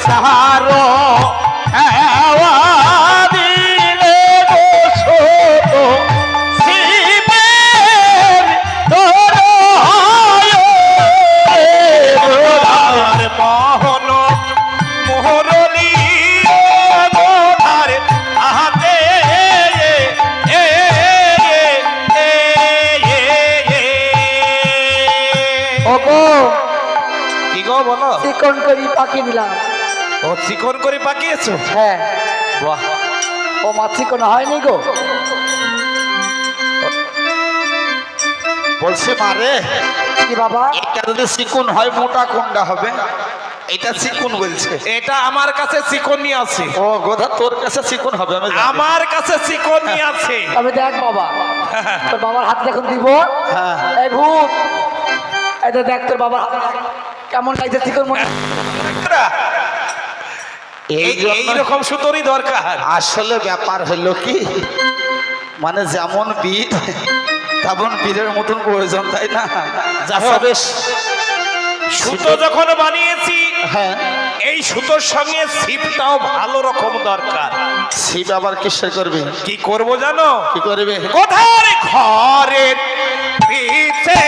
সারো দিলে গো ছোট শিবের দরয় মোহন মোহরলি গোধার হাতে কি গো বলো চিকন করি পাখি দিলাম। ও চিকন করে পাকিয়েছো? হ্যাঁ। বাহ, ও মা চিকন হয়নি গো। বলছে মারে কি বাবা? এটা যদি চিকন হয় মোটা কোনটা হবে? এটা চিকন বলছে। এটা আমার কাছে চিকনই আছে। ও গোধা তোর কাছে চিকন হবে? আমার কাছে চিকনই আছে। তবে দেখ বাবা, তোর বাবার হাত যখন দিব, হ্যাঁ। এই ভূত, এটা দেখ তোর বাবার হাত কেমন লাগছে চিকন মনে। এইরকম সুতোরই দরকার। আসলে ব্যাপার হলো কি, মানে যেমন বীর তেমন বীরের মতন প্রয়োজন, তাই না? বেশ সুতো যখন বানিয়েছি, হ্যাঁ, এই সুতোর সঙ্গে ছিপটাও ভালো রকম দরকার। ছিপ আবার কিসে করবে? কি করব জানো? কি করবে? কোথায় ঘরের পিছে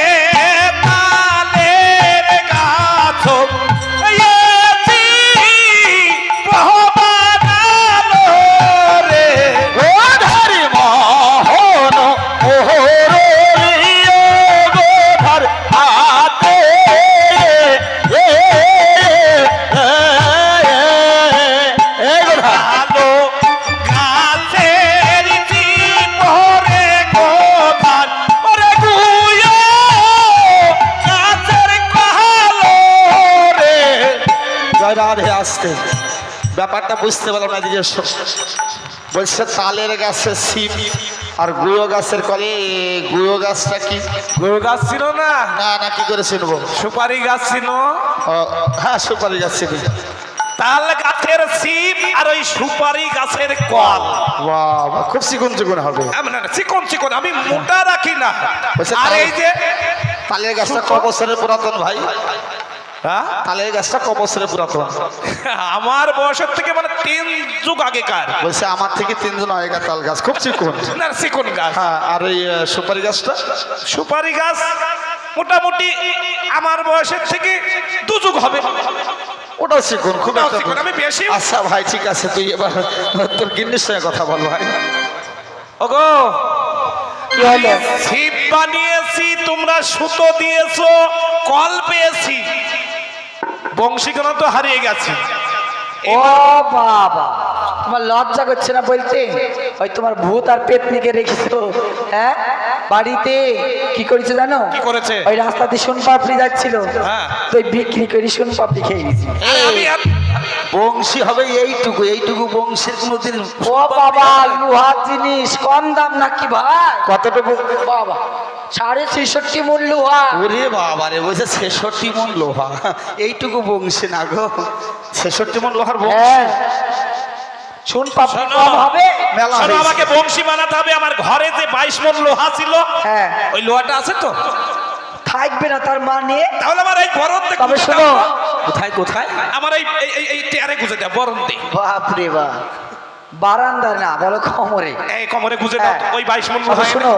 তালের গাছ আসতে ব্যাপারটা বুঝতে পারলাম না। দিকে বলছে তালের গাছে ছিপ আর গুয়ো গাছের কলে। গুয়ো গাছটা কি? গুয়ো গাছ ছিল না? না না, কি করে চিনবো? সুপারি গাছ ছিল। হ্যাঁ, সুপারি গাছ ছিল। তাল গাছের ছিপ আর ওই সুপারি গাছের কল। বাবা, খুব চিকন চিকন হবে। চিকন চিকন, আমি মোটা রাখি না। আর এই যে তালের গাছটা ক বছরের পুরাতন ভাই? তালের গাছটা ক বছরের পুরাতন? আমার বয়সের থেকে মানে 3 যুগ আগেকার। বলছে আমার থেকে 3 যুগ আগেকার তাল গাছ, খুব চিকন। না, চিকন গাছ। হ্যাঁ, আর এই সুপারি গাছটা? সুপারি গাছ মোটামুটি আমার বয়সের থেকে 2 যুগ হবে। ওটা চিকন, খুব একটা চিকন, আমি বেশি। আচ্ছা ভাই, ঠিক আছে, তুই এবার তোর গিন্নির সঙ্গে কথা বল ভাই। ওগো, কি হলো? ছিপ বানিয়েছি, তোমরা সুতো দিয়েছো, কল পেয়েছি, বংশীকরণ তো হারিয়ে গেছে। ও বাবা, তোমার লজ্জা করছে না বলতে? ওই তোমার ভূত আর পেতনিকে রেখেছো, হ্যাঁ, বাড়িতে কি করেছে জানো? কি করেছে? ওই রাস্তা দিয়ে সোন পাপড়ি যাচ্ছিল, হ্যাঁ, তো বিক্রি করে সোন পাপড়ি খেয়ে নিয়েছি। বংশী হবে এইটুকু, এইটুকু বংশীর কোনোদিন। ও বাবা, লোহার জিনিস, কম দাম নাকি ভাই? কতটুকু? বাবা, 66.5 মণ লোহা। ওরে বাবা রে, বলছে 66 মণ লোহা। এইটুকু বংশী না গো, 66 মণ লোহার বংশী। সোন পাপড়ি কম হবে? শোনো, আমাকে বংশী বানাতে হবে। আমার ঘরে যে 22 মণ লোহা ছিল, হ্যাঁ, ওই লোহাটা আছে তো? থাকবে না তার মানে? তাহলে আমার এই বরন্দে। তবে শোনো, কোথায় কোথায়? আমার এই টেয়ারে গুজে দাও, বরন্দে। বাপরে বাপ, বারান্দা না, বলো কোমরে। এই কোমরে গুজে দাও ওই 22 মণ লোহা। শোনো,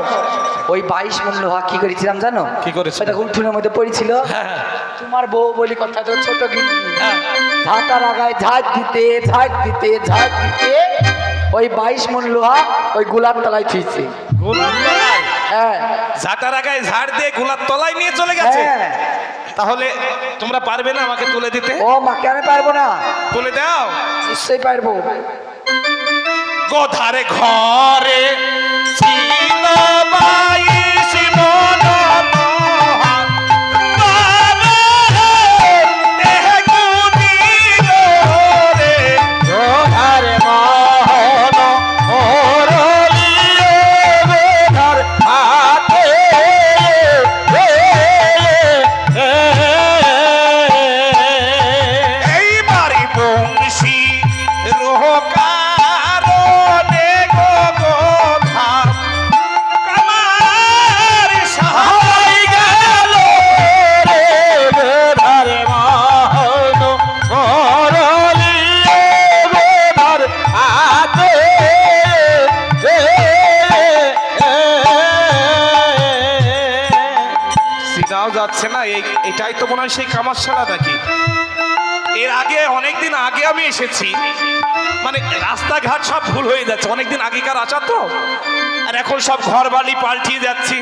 ওই 22 মণ লোহা কি করেছিলাম জানো? কি করেছিল? সেটা উঠোনের মধ্যে পড়েছিল। তোমার বউ বলি কথা, তো ছোট গিন্নি ঝাঁটার আগায় ঝাঁট দিতে ঝাঁট দিতে ঝাঁট দিতে ওই 22 মণ লোহা ওই গোলাপ তলায় থুইছে। গোলাপ তলায়? হ্যাঁ, ঝাঁটার আগায় ঝাড় দিয়ে গোলাপ তলায় নিয়ে চলে গেছে। হ্যাঁ। তাহলে তোমরা পারবে না আমাকে তুলে দিতে? ও মা, কেন পারবো না? তুলে দাও। নিশ্চয়ই পারবো। গোধারে ঘরে ছিল 22 মণ লোহা, গোধারে মোহন মোরলি গোধার হাতে। এইবারে বংশী রোহকার যাচ্ছে না। এটাই তো মনে হয় সেই কামারশালা নাকি? এর আগে অনেকদিন আগে আমি এসেছি, মানে রাস্তাঘাট সব ভুল হয়ে যাচ্ছে, অনেকদিন আগেকার আসা তো, আর এখন সব ঘর বাড়ি পাল্টিয়ে যাচ্ছি।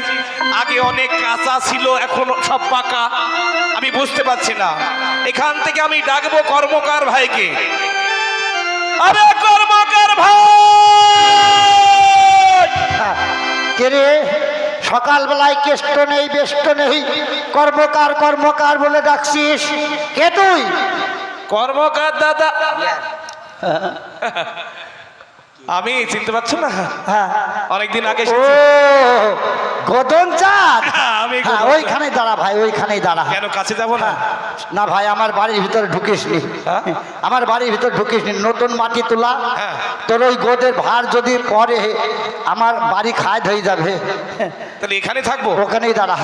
আগে অনেক কাঁচা ছিল, এখন সব পাকা। আমি বুঝতে পারছি না। এখান থেকে আমি ডাকবো কর্মকার ভাইকে। আরে কর্মকার ভাই! কে রে? সকালবেলায় কেষ্ট নেই বেষ্ট নেই, কর্মকার কর্মকার বলে ডাকছিস, কে তুই? কর্মকার দাদা। আমি চিনতে পারছো না? হ্যাঁ। অনেকদিন আগে ও এসেছি। গদন চাঁদ। আমি হ্যাঁ, ওইখানেই দাঁড়া ভাই, ওইখানেই দাঁড়া। কেন কাছে যাবো না? না ভাই, আমার বাড়ির ভিতরে ঢুকিসনি। হ্যাঁ? আমার বাড়ির ভিতরে ঢুকিসনি, নতুন মাটি তোলা। হ্যাঁ। তোর ওই গোদের ভার যদি পরে আমার বাড়ি খায় হয়ে যাবে। তাহলে এখানে থাকবো? ওখানেই দাঁড়া।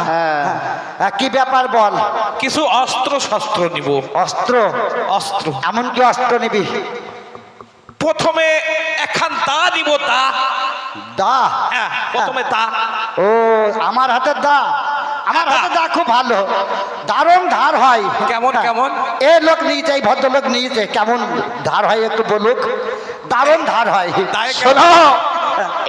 হ্যাঁ, কি ব্যাপার বল? কিছু অস্ত্র শস্ত্র নিব। অস্ত্র? অস্ত্র এমন কি অস্ত্র নিবি? প্রথমে একখান দা নিব। দা? দা? হ্যাঁ, প্রথমে দা। ও, আমার হাতে দা? আমার হাতে দা খুব ভালো, দারুণ ধার হয়। কেমন কেমন? এ লোক নিয়েছে, এই ভদ্রলোক নিয়েছে, কেমন ধার হয় একটু বলুক। দারুণ ধার হয়। দায়ে কেমন? শোনো,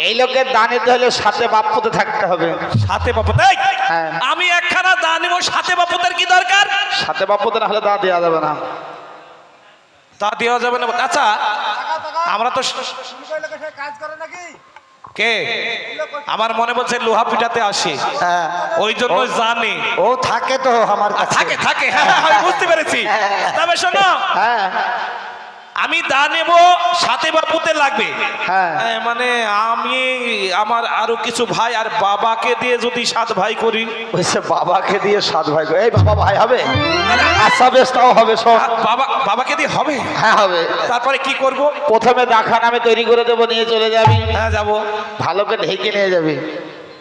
এই লোকের দানিতে হলে সাথে বাপ্পুতে থাকতে হবে। সাথে বাপুত? এই, হ্যাঁ। আমি একখানা দা নিব, সাথে বাপুতের কি দরকার? সাথে বাপ্পুতে না হলে দা দেওয়া যাবে না। তা দেওয়া যাবে না? আচ্ছা, আমরা তো কে, আমার মনে বলছে লোহা পিটাতে আসে, হ্যাঁ, ওই জন্য জানে। ও থাকে তো আমার কাছে। থাকে থাকে, হ্যাঁ, আমি বুঝতে পেরেছি। তবে শোনো, হ্যাঁ আমি দা নেব, সাথে বাপুতে লাগবে। হ্যাঁ। মানে আমি আমার আরো কিছু ভাই আর বাবাকে দিয়ে যদি 7 ভাই করি। ওইসে বাবাকে দিয়ে 7 ভাই এই বাবা ভাই হবে? আচ্ছা বেশ, তাও হবে। সব বাবাকে দিয়ে হবে? হ্যাঁ হবে। তারপরে কি করব? প্রথমে দাখান আমি তৈরি করে দেবো, নিয়ে চলে যাবি। হ্যাঁ, যাবো। ভালো করে ঢেকে নিয়ে যাবি।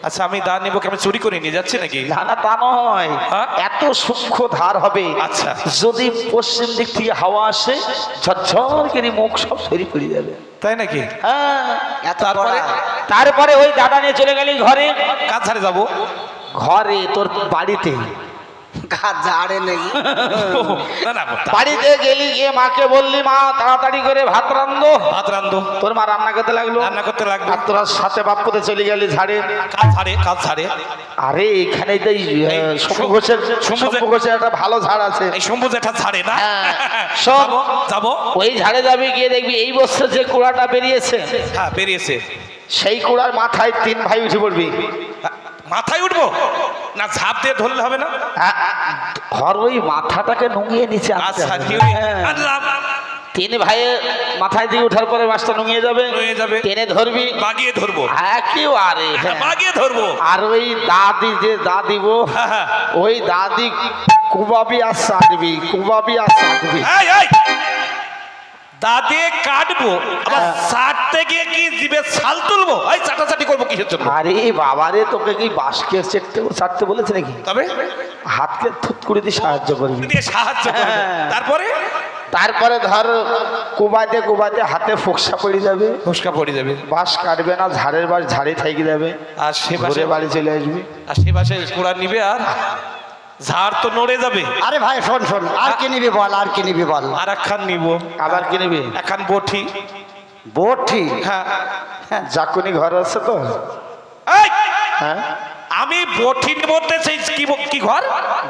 আচ্ছা, আমি দা নেবো, আমি চুরি করে নিয়ে যাচ্ছি নাকি? না না, তা নয়। হ্যাঁ? এত সূক্ষ্ম ধার হবে। আচ্ছা। যদি পশ্চিম দিক থেকে হাওয়া আসে, ঝরঝর করে মুখ সব সরি পড়ে যাবে। তাই নাকি? হ্যাঁ। তারপরে? তারপরে ওই দাদা নিয়ে চলে গেলি ঘরে। কাজ ছাড়ে যাবো? ঘরে তোর বাড়িতে। না না, বাড়িতে গেলি, গিয়ে মাকে বললি, মা তাড়াতাড়ি করে ভাত রান্ধো। ভাত রান্ধো। তোর মা রান্না করতে লাগলো। রান্না করতে লাগবে। আর তোরা সাথে বাপ্পুতে চলে গেলি ঝাড়ে। কাজ ছাড়ে, কাজ ছাড়ে। আরে এখানে তো শম্ভু ঘোষের একটা ভালো ঝাড় আছে। এই শম্ভু জেঠা ছাড়ে না? হ্যাঁ, সব যাবো। ওই ঝাড়ে যাবি, গিয়ে দেখবি এই বছর যে কুড়াটা বেরিয়েছে, হ্যাঁ, বেরিয়েছে। সেই কুড়ার মাথায় 3 ভাই উঠে পড়বি। মাথায় উঠবো না? ঝাঁপ দিয়ে ধরলে হবে না? ধর ওই মাথাটাকে নুঙিয়ে নিচে আনতে আচ্ছা, হবে। ঠিক আনলাম। 3 ভাইয়ের মাথায় দিয়ে উঠার পরে মাছটা নুঙিয়ে যাবে। নুয়ে যাবে। টেনে ধরবি, বাগিয়ে ধরবো। একেবারে বাগিয়ে ধরবো। আর ওই দাদি যে দা দিব, হ্যাঁ, হ্যাঁ। ওই দাদি কুবাবি আর চাটবি, কুবাবি আর চাটবি। এই, এই, দা দিয়ে কাটবো, আবার ছাড়তে গিয়ে কি জিভে ছাল তুলবো? এই চাটাচাটি করবো কিসের জন্য? আরে বাবারে, তোকে কি বাঁশকে চাটতে বলেছে নাকি? তবে হাতকে থুত করে দিয়ে সাহায্য করবি। দিয়ে সাহায্য করবো। তারপরে? তারপরে ধর কুবাইতে কুবাইতে হাতে ফোকসা পড়ে যাবে, ফসকা পড়ে যাবে। বাঁশ কাটবে না, ঝাড়ের বাঁশ ঝাড়ে থেকে যাবে। আর সে পাশে ঘুরে বাড়ি চলে আসবি। আর সে পাশে কুড়া নিবে, আর ঝাড় তো নড়ে যাবে। আরে ভাই শোন শোন, আর কি নিবি বল, আর কি নিবি বল? আর একখান নিব। আবার কি নিবি? একখান বটি। বটি? হ্যাঁ। জাকুনি ঘর আছে তো? এই, হ্যাঁ, আমি বটি বলতে চাই। কি ঘর?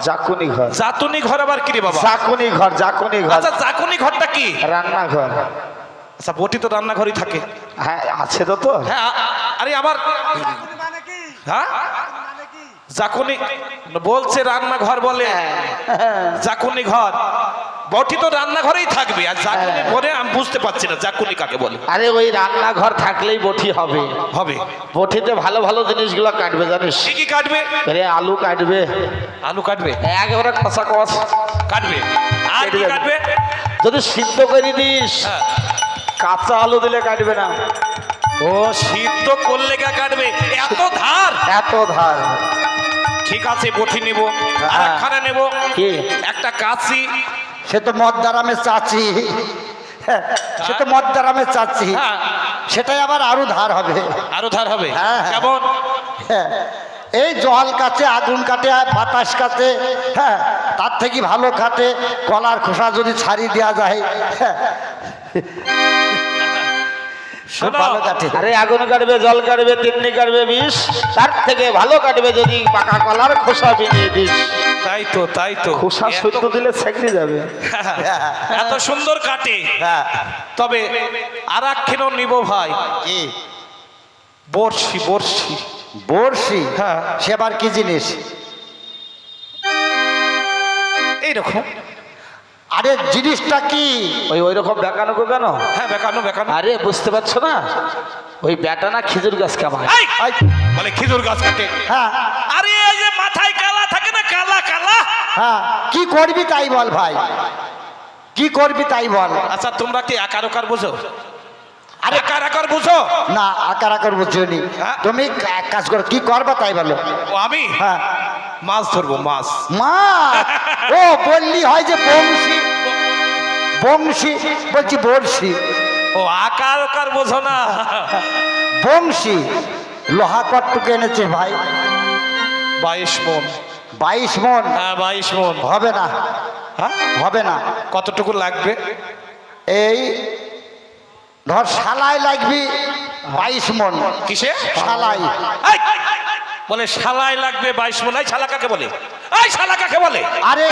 জাকুনি ঘর। জাতুনি ঘর আবার কি রে বাবা? জাকুনি ঘর, জাকুনি ঘর। আচ্ছা, জাকুনি ঘরটা কি? রান্নাঘর। আচ্ছা, বটি তো রান্নাঘরই থাকে। হ্যাঁ, আছে তো তোর? হ্যাঁ, আরে আমার, হ্যাঁ, জাকুনি বলছে রান্নাঘর বলে। জাকুনি ঘর, বটি তো রান্নাঘরেই থাকবে। আর জাকুনি ঘরে আমি বুঝতে পারছি না জাকুনি কাকে বলে। আরে ওই রান্নাঘর থাকলেই বটি হবে। হবে। বটিতে ভালো ভালো জিনিসগুলো কাটবে জানিস? কি কি কাটবে? আরে আলু কাটবে, আলু কাটবে। একেবারে কষা কষ কাটবে। আর কি কাটবে? যদি সিদ্ধ করে দিস, হ্যাঁ। কাঁচা আলু দিলে কাটবে না। ও, সিদ্ধ করলে কা কাটবে? এত ধার? এত ধার। ঠিক আছে, বটি নেব। আর একখানা নেব কি? একটা কাঁচি। সে তো মদ্দারামের চাচি, সে তো মদ্দারামের চাচি, হ্যাঁ। সেটাই আবার আরো ধার হবে। আরো ধার হবে? হ্যাঁ, হ্যাঁ। কেমন? হ্যাঁ, এই জল কাটে, আগুন কাটে, আর বাতাস কাটে, হ্যাঁ তার থেকে ভালো কাটে কলার খোসা যদি ছাড়ি দেওয়া যায়, হ্যাঁ, খুব শোনো, ভালো কাটে। আরে আগুন কাটবে, জল কাটবে, তিন্নি কাটবে বিষ, তার থেকে ভালো কাটবে যদি পাকা কলার খোসা বিনিয়ে দিস। তাই তো খোসা সত্য দিলে ছেঁকড়ে যাবে। এত সুন্দর কাটে। হ্যাঁ তবে আর একখানেও নিব ভাই, কি বড়শি বড়শি। বড়শি? হ্যাঁ। সেবার কি জিনিস? এইরকম। আরে জিনিসটা কি? ওই রকম বেকানো গো কেন? হ্যাঁ বেকানো বেকানো। আরে বুঝতে পারছো না, ওই বেটা না খেজুর গাছ কামায়। এই, বলে খেজুর গাছ কাটে। হ্যাঁ আরে এই যে মাথায় কালা থাকে না, কালা কালা। হ্যাঁ, কি করবি তাই বল ভাই, কি করবি তাই বল। আচ্ছা তোমরা কি আকার ওকার বুঝো? আরে আকার আকার বুঝো? না, আকার আকার বুঝিনি। হ্যাঁ। তুমি এক কাজ করো, কি করবা তাই বলো। ও আমি হ্যাঁ মাছ ধরবো, মাছ। মা, ও বললি হয় যে বংশী, বংশী বলছি বড়শি, ও আকার ওকার বোঝো না? বংশী। লোহা কটটুকু এনেছে ভাই, 22 মন। 22 মন। হ্যাঁ 22 মন। হবে না, হ্যাঁ হবে না। কতটুকু লাগবে? এই ধর শালাই লাগবি 22 মন। কিসে? শালাই। এই, বলে শালাই লাগবে 22 মন। এই শালা কাকে বলে? এই শালা কাকে বলে? আরে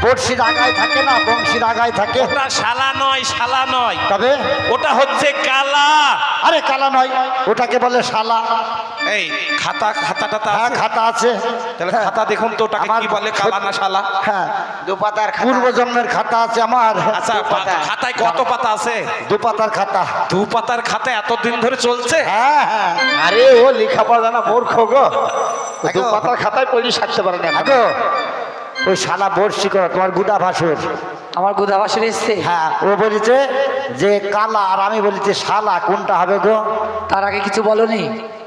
বড়শির আগায় থাকে না, বংশীর আগায় থাকে। ওটা শালা নয়, শালা নয়, তবে ওটা হচ্ছে কালা। আরে কালা নয়, ওটাকে বলে শালা। এই খাতাটা হ্যাঁ খাতা আছে। তাহলে খাতা দেখুন তো ওটাকে আমার কি বলে, কালা না শালা? হ্যাঁ, দুপাতার পূর্ব জন্মের খাতা আছে আমার। আচ্ছা খাতায় কত পাতা আছে? 2 পাতার খাতা। 2 পাতার খাতা এতদিন ধরে চলছে? হ্যাঁ হ্যাঁ। আরে ও লেখাপড়া জানা মূর্খ গো, দেখো। দুপাতার খাতায় পড়ি সারতে পারে না। আগো ওই শালা বড়শি করো, তোমার গুদা ভাসুর। আমার গোধা বাসন এসছে। হ্যাঁ, ও বলেছে যে কালা, আর আমি বলেছি শালা, কোনটা হবে গো? তার আগে কিছু বলনি?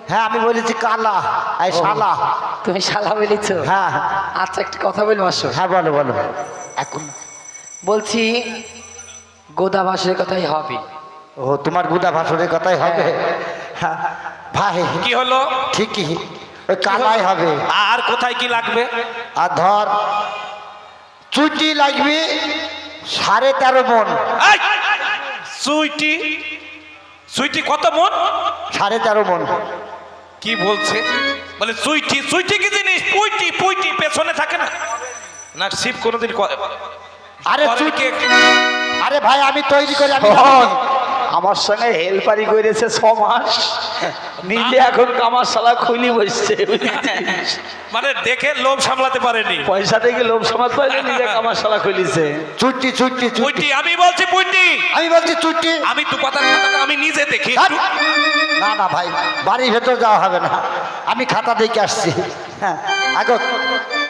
হ্যাঁ আমি বলেছি কালা, এই শালা। তুমি শালা বলেছো? হ্যাঁ আচ্ছা একটা কথা বলবো আসো। হ্যাঁ বলো বলো। এখন বলছি গোদা বাসের কথাই হবে। ও তোমার গুদা ভাসুরের কথাই হবে? হ্যাঁ ভাই কি হলো? ঠিকই, ওই কালাই হবে। আর কোথায় কি লাগবে? আর ধর চুটি লাগবে 13.5 মন। এই, সুইটি সুইটি কত মন? 13.5 মন। কি বলছে? বলে সুইটি, সুইটি কি জিনিস? পুইটি, পুইটি পেছনে থাকে না? না শিব কোনোদিন আরে করে চুটি, কে? আরে ভাই আমি তৈরি করি, আমি শোন, আমার সঙ্গে হেলপারি করেছে 6 মাস, নিজে এখন কামার শালা খুলি বসছে। মানে দেখে লোভ সামলাতে পারেনি। পয়সা থেকে লোভ সমাজ পাইলে নিজে কামার শালা খুলিছে। চুটি চুটি চুটি। পুইটি, আমি বলছি পুইটি। আমি বলছি চুটি। আমি 2 পাতার খাতাটা আমি নিজে দেখি। ধ্যাৎ। না না ভাই, বাড়ির ভেতর যাওয়া হবে না, আমি খাতা দেখে আসছি। হ্যাঁ আগো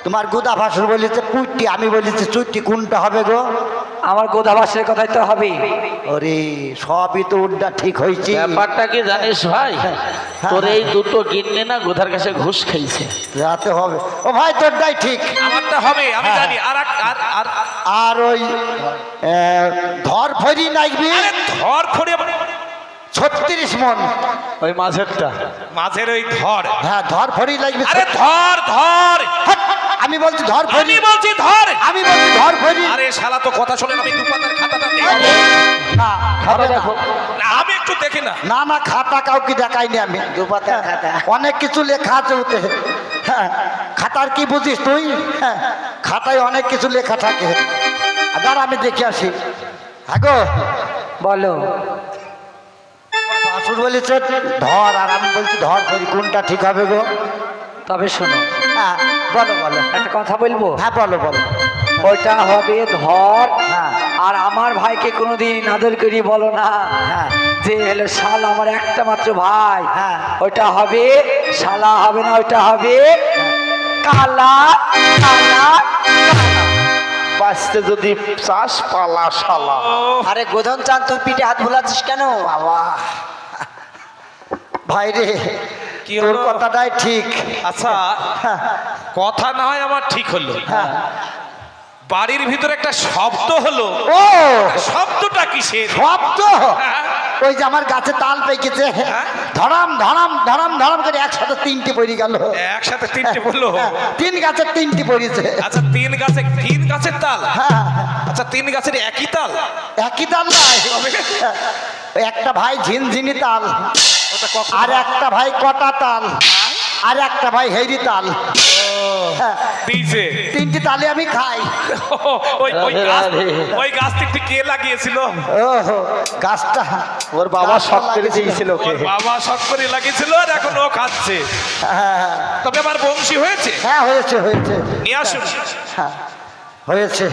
তোমার গুদা ভাসুর বলেছে পুটি, আমি বলেছি চুটি, কোনটা হবে গো? আমার গোদা বাসের কথাই তো হবে। ওরে সবই তো উড্ডা ঠিক হয়েছে। ব্যাপারটা কি জানিস ভাই, তোর এই দুটো গিন্নি না গোধার কাছে ঘুষ খাইছে। রাতে হবে। ও ভাই তোরটাই ঠিক। আমারটা হবে আমি জানি। আর আর আর ওই ধর ফরি লাগবে আরে ধর ফড়ে 36 মন। ওই মাঝেরটা মাঝের ওই ধর। হ্যাঁ ধর ফরি লাগবে। আরে ধর ধর, হাট, আমি বলছি ধর ফরি, আমি বলছি ধর। আমি বলছি ধর ফরি। আরে শালা তো কথা শোনেন, আমি 2 পাতার খাতাটা দেখি। না হবে না। না, আমি একটু দেখি না। না না খাতা কাউকে দেখাইনি আমি। 2 পাতার খাতা, অনেক কিছু লেখা আছে ওতে। হ্যাঁ খাতার কি বুঝিস তুই? হ্যাঁ খাতায় অনেক কিছু লেখা থাকে। আবার আমি দেখে আসি। হ্যাঁ গো বলো। বাসুর বলেছে ধর, আর আমি বলছি ধর ফরি, কোনটা ঠিক হবে গো? তবে শোনো হ্যাঁ বলো বলো। একটা কথা বলবো। হ্যাঁ বলো বলো। ওইটা হবে ধর। হ্যাঁ আর আমার ভাইকে কোনোদিন আদর করি বলো না হ্যাঁ যে হলো শালা, আমার একটা মাত্র ভাই। হ্যাঁ। ওইটা হবে শালা, হবে না, ওইটা হবে কালা কালা কালা। বাঁচতে যদি চাষ পালা শালা। আরে গোধন চান, তুই পিঠে হাত ভুলাচ্ছিস কেন? বাবা ভাই রে, কি তোর হলো? কথাটাই ঠিক। আচ্ছা হ্যাঁ কথা না হয় আমার ঠিক হলো, হ্যাঁ বাড়ির ভিতরে একটা শব্দ হলো, ও শব্দটা কিসের? শব্দ ওই যে আমার গাছে তাল পেকেছে, ধরাম ধরাম ধরাম ধরাম করে একসাথে তিনটি পড়ে গেল। একসাথে তিনটে বললো? তিন গাছের তিনটি পড়েছে। আচ্ছা তিন গাছের তাল? হ্যাঁ আচ্ছা তিন গাছের একই তাল? একই তাল নয়, ওই একটা ভাই ঝিনঝিনি তাল, ওটা কখন? আর একটা ভাই কটা তাল, আর একটা ভাই হেরি তাল। হ্যাঁ, দিয়েছে। তিনটি তালে আমি খাই। ওই গাছটি কে লাগিয়েছিল? ও গাছটা ওর বাবা শখ করে দিয়েছিল ওকে। ওর বাবা শখ করে লাগিয়েছিল আর এখন ও খাচ্ছে। হ্যাঁ তবে আমার বংশী হয়েছে। হ্যাঁ হয়েছে হয়েছে। নিয়ে আসুন। হ্যাঁ হয়েছে।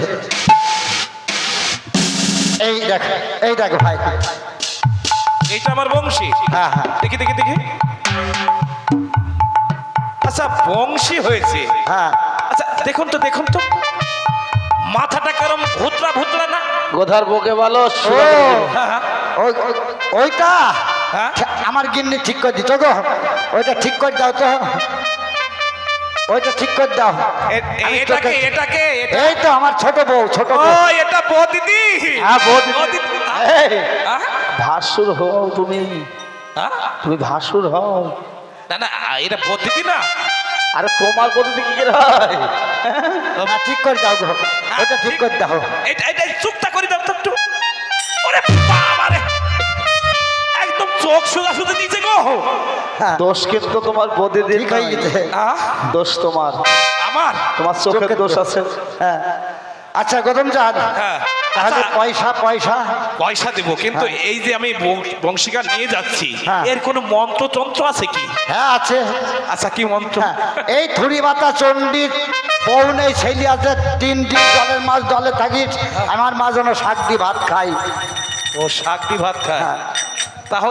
এই দেখ ভাই, এইটা আমার বংশী। হ্যাঁ হ্যাঁ দেখি দেখি দেখি। আচ্ছা বংশী হয়েছে। হ্যাঁ আচ্ছা দেখুন তো মাথাটা কেরম ভুতরা ভুতরা না? গোধার বকে বলো ও হ্যাঁ, ওইটা হ্যাঁ। আমার গিন্নি ঠিক করে দিত গো, ওইটা ঠিক করে দাও তো, ওইটা ঠিক করে দাও। আমি এটাকে তোকে- এটাকে এটা- এই তো আমার ছোট বউ, ছোট ও বউ। এটা বৌদিদি। হ্যাঁ বৌদিদি। বৌদিদি। এই, হ্যাঁ? ভাসুর হও তুমি, হ্যাঁ? তুমি ভাসুর হও। না না এটা বৌদিদি না। আরে তোমার পদ্ধতি কি করে হয়? না, ঠিক করে দাও গো, ওইটা ঠিক করে দাও। এটা চুপটা করে দাও তো একটু। ওরে বাবা রে, একদম চোখ সোজা সোজা নিচে গো। হ্যাঁ দোষ কিন্তু তোমার বদিদির ঠিক হয়ে গেছে। আহ, দোষ তোমার, আমার? তোমার চোখের চোখের দোষ দোষ। আছে। হ্যাঁ আচ্ছা গৌতম চাঁদ, হ্যাঁ। তাহলে আচ্ছা, পয়সা পয়সা পয়সা দেবো কিন্তু এই যে আমি বংশীকার নিয়ে যাচ্ছি হ্যাঁ। এর কোনো মন্ত্রতন্ত্র আছে কি? হ্যাঁ আছে। আচ্ছা কি মন্ত্র? হ্যাঁ, এই থুড়ি মাতা চণ্ডীর বউ নেই ছেলে আছে, 3 দিন জলের মাছ জলে থাকি, আমার মা যেন শাক দিয়ে ভাত খাই। ও শাক দি ভাত খায়। হ্যাঁ।